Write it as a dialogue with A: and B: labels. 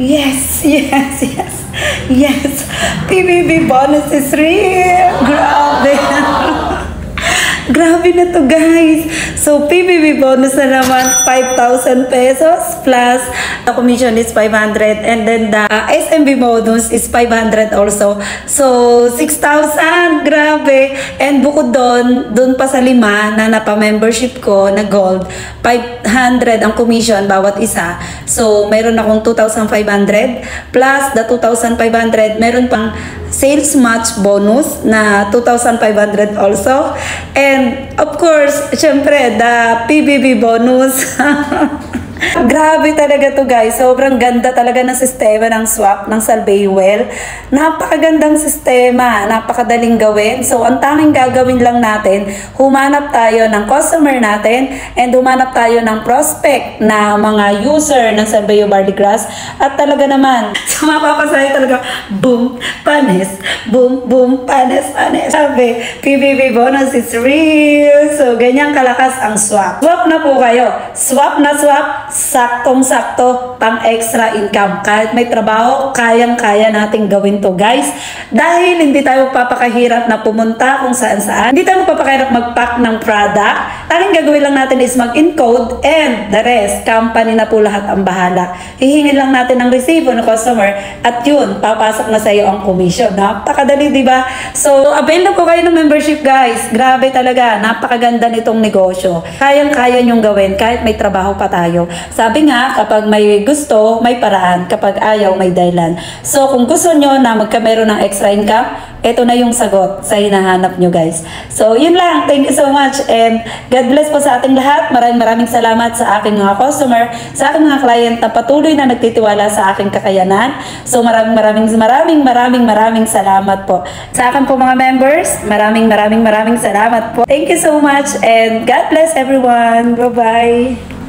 A: Yes, yes, yes. Yes. PBB bonus is real. Grabe. Grabe na to, guys. So, PBB bonus na naman, 5,000 pesos plus the commission is 500 and then the SMB bonus is 500 also. So, 6,000. Grabe. And bukod doon pa sa 5 na napa-membership ko na gold, 500 ang commission bawat isa. So, meron akong 2,500 plus the 2,500, meron pang sales match bonus na 2,500 also. And of course, syempre, the PBB bonus. Grabe talaga to, guys. Sobrang ganda talaga ng sistema ng swap ng Salvaywell. Napakagandang sistema, napakadaling gawin. So, ang tanging gagawin lang natin, humanap tayo ng customer natin and humanap tayo ng prospect na mga user ng Salvayo Barley Grass. At talaga naman, so mapapasayo talaga, boom, panis, boom, boom, panis, panis. Sabi, PBB bonus is real. So, ganyan kalakas ang swap. Swap na po kayo. Swap na swap. Saktong-sakto pang extra income. Kahit may trabaho, kayang-kaya nating gawin to, guys. Dahil hindi tayo papakahirap na pumunta kung saan-saan. Hindi tayo papakahirap mag-pack ng product. Tanging gagawin lang natin is mag-encode and the rest, company na po lahat ang bahala. Hihingin lang natin ng resibo ng customer at yun, papasok na sa iyo ang commission. Napakadali, di ba? So, avail na po kayo ng membership, guys. Grabe talaga. Napakaganda nitong negosyo. Kayang-kaya nyong gawin kahit may trabaho pa tayo. Sabi nga, kapag may gusto, may paraan. Kapag ayaw, may dahilan. So, kung gusto nyo na magkameron ng extra income, ito na yung sagot sa hinahanap nyo, guys. So, yun lang. Thank you so much. And God bless po sa ating lahat. Maraming salamat sa aking mga customer, sa aking mga client na patuloy na nagtitiwala sa aking kakayanan. So, maraming salamat po. Sa akin po mga members, maraming salamat po. Thank you so much. And God bless everyone. Bye-bye.